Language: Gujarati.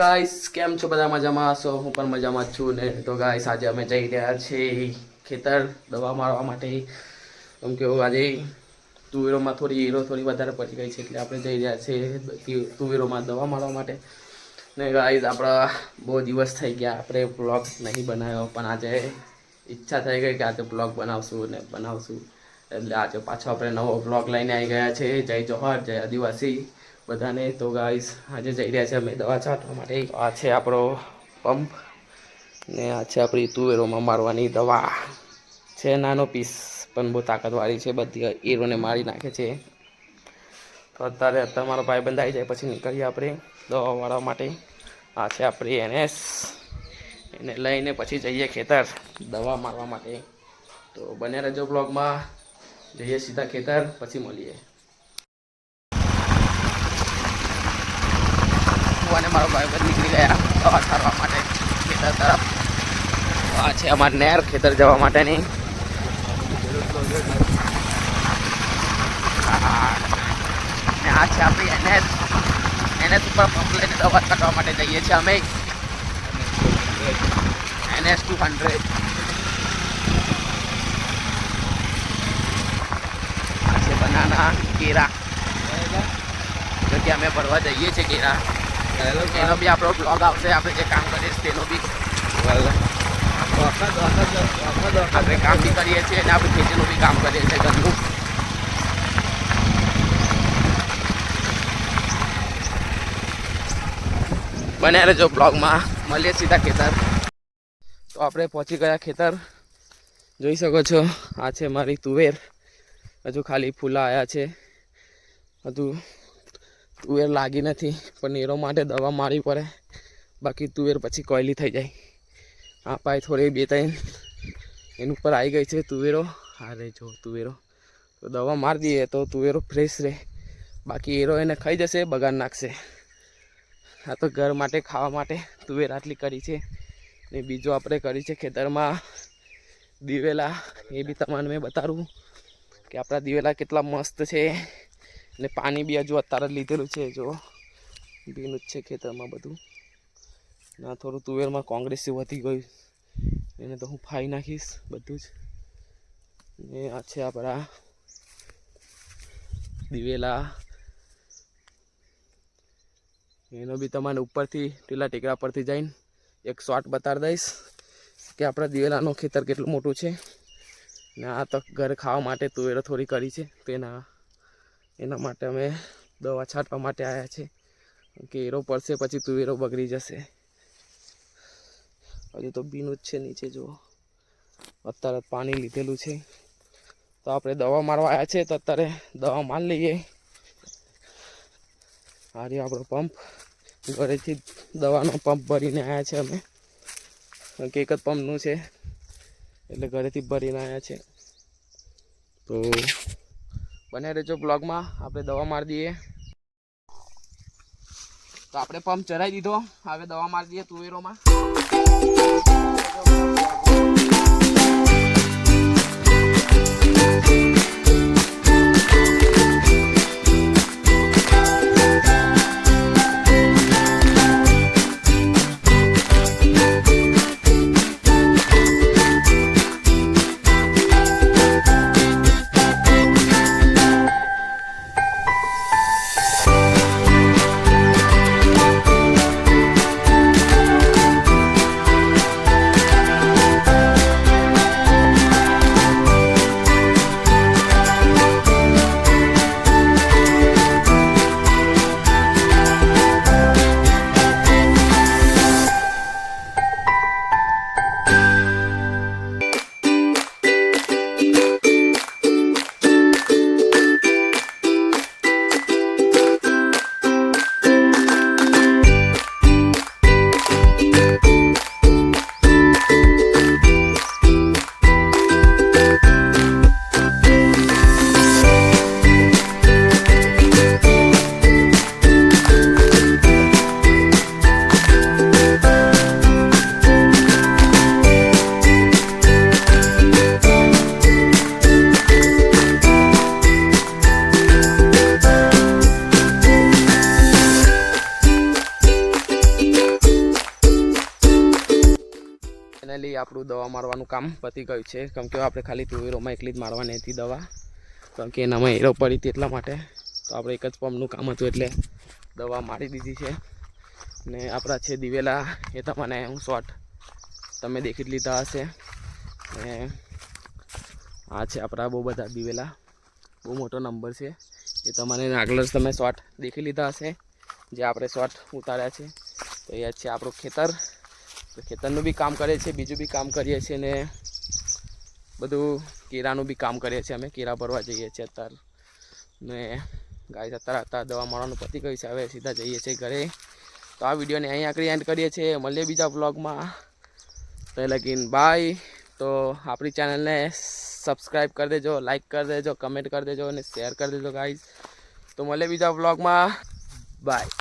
ગાઈસ કેમ છો બધા મજામાં છો? હું પણ મજામાં જ છું ને. તો ગાઈસ આજે અમે જઈ રહ્યા છીએ ખેતર દવા મારવા માટે. કેમ કે આજે તુવેરોમાં થોડી વધારે પડી ગઈ છે એટલે આપણે જઈ રહ્યા છીએ તુવેરોમાં દવા મારવા માટે. ને ગાઈસ આપણા બહુ દિવસ થઈ ગયા આપણે બ્લોગ નહીં બનાવ્યો, પણ આજે ઈચ્છા થઈ ગઈ કે આજે બ્લોગ બનાવશું. એટલે આજે પાછો આપણે નવો બ્લોગ લઈને આવી ગયા છે. જય જોહર, જય આદિવાસી બધાને. તો ગાઈસ આજે જઈ રહ્યા છે અમે દવા છાંટવા માટે. આ છે આપણો પંપ ને આ છે આપણી તુવેરોમાં મારવાની દવા. છે નાનો પીસ પણ બહુ તાકાતવાળી છે, બધી ઈરોને મારી નાખે છે. તો અત્યારે મારો ભાઈ બંધ આવી જાય પછી નીકળીએ આપણે દવા વાળવા માટે. આ છે આપણી NS, એને લઈને પછી જઈએ ખેતર દવા મારવા માટે. તો બને રહેજો બ્લોગમાં. જઈએ સીધા ખેતર, પછી મળીએ. અને મારો ભાઈ બંધ નીકળી ગયા દવા છાંટવા માટે ખેતર તરફ. આ છે અમારી નહેર ખેતર જવા માટેની. આ છે આપણી NS ઉપર પંપ લઈને દવા છાંટવા માટે જઈએ છીએ અમે. NS 200. આ છે બનાના કેરા, જગ્યા અમે ભરવા જઈએ છીએ કેરા. એનો બી આપણો બ્લોગ આવશે, આપણે જે કામ કરીએ છીએ તેનો બી. આપણે કામ બી કરીએ છીએ અને આપણે ખેતીનું બી કામ કરીએ છીએ ઘરનું. બને રહેજો બ્લોગમાં. મળીએ સીધા ખેતર. તો આપણે પહોંચી ગયા ખેતર. જોઈ શકો છો આ છે મારી તુવેર. હજુ ખાલી ફૂલા આવ્યા છે, હજુ તુવેર લાગી નથી, પણ એરો માટે દવા મારવી પડે, બાકી તુવેર પછી કોયલી થઈ જાય. આ પાય થોડી 2-3 એની ઉપર આવી ગઈ છે તુવેરો. હા રે જો તુવેરો, તો દવા મારી દઈએ તો તુવેરો ફ્રેશ રહે, બાકી એરો એને ખાઈ જશે, બગાડ નાખશે. આ તો ઘર માટે ખાવા માટે તુવેર આટલી કરી છે. ને બીજું આપણે કરી છે ખેતરમાં દિવેલા. એ બી તમને મેં બતાવું કે આપણા દિવેલા કેટલા મસ્ત છે. ને પાણી બી હજુ અત્યારે લીધેલું છે, જો ભીનું જ છે ખેતરમાં બધું. ના થોડું તુવેરમાં કોંગ્રેસી વધી ગયું, એને તો હું ફાઈ નાખીશ બધું જ. ને આ છે આપણા દિવેલા. એનો બી તમને ઉપરથી પેલા ટેકરા પરથી જઈને એક શોટ બતાવી દઈશ કે આપણા દિવેલાનું ખેતર કેટલું મોટું છે. ને આ તો ઘરે ખાવા માટે તુવેરો થોડી કરી છે, તો એના માટે અમે દવા છાંટવા માટે આવ્યા છે. કે એરો પડશે પછી તુવેરો બગડી જશે. હજુ તો ભીનું જ છે નીચે, જુઓ અત્યારે પાણી લીધેલું છે. તો આપણે દવા મારવા આવ્યા છે, તો અત્યારે દવા મારી લઈએ. આ રહ્યો આપણો પંપ. ઘરેથી દવાનો પંપ ભરીને આવ્યા છે અમે, કારણ કે એક જ પંપનું છે એટલે ઘરેથી ભરીને આવ્યા છે. તો બને રહેજો બ્લોગમાં. આપણે દવા મારી દઈએ. તો આપણે પંપ ચરાવી દીધો, હવે દવા મારી દઈએ તુવેરોમાં. આપણું દવા મારવાનું કામ પતી ગયું છે. કેમ કે આપણે ખાલી તુવેરોમાં એકલી જ મારવાની હતી દવા, કેમ કે એનામાં એરો પડી હતી એટલા માટે. તો આપણે એક જ પંપનું કામ હતું એટલે દવા મારી દીધી છે. ને આપણા છે દિવેલા, એ તમને હું શોર્ટ તમે દેખી જ લીધા હશે. ને આ છે આપણા બહુ બધા દિવેલા, બહુ મોટો નંબર છે. એ તમારે આગળ જ તમે શોર્ટ દેખી લીધા હશે, જે આપણે શોર્ટ ઉતાર્યા છે. તો એ છે આપણું ખેતર. તો ખેતરનું બી કામ કરીએ છીએ, બીજું બી કામ કરીએ છીએ, ને બધું કેળાનું બી કામ કરીએ છીએ. અમે કેળા ભરવા જઈએ છીએ અત્યારે. ને ગાય અત્યારે દવા મારવાનું પતી ગયું છે. હવે સીધા જઈએ છીએ ઘરે. તો આ વિડીયોને અહીં આગળ એન્ડ કરીએ છીએ. મળીએ બીજા વ્લોગમાં. તો લગીન બાય. તો આપણી ચેનલને સબસ્ક્રાઈબ કરી દેજો, લાઈક કરી દેજો, કમેન્ટ કરી દેજો અને શેર કરી દેજો ગાઈઝ. તો મળીએ બીજા વ્લોગમાં. બાય.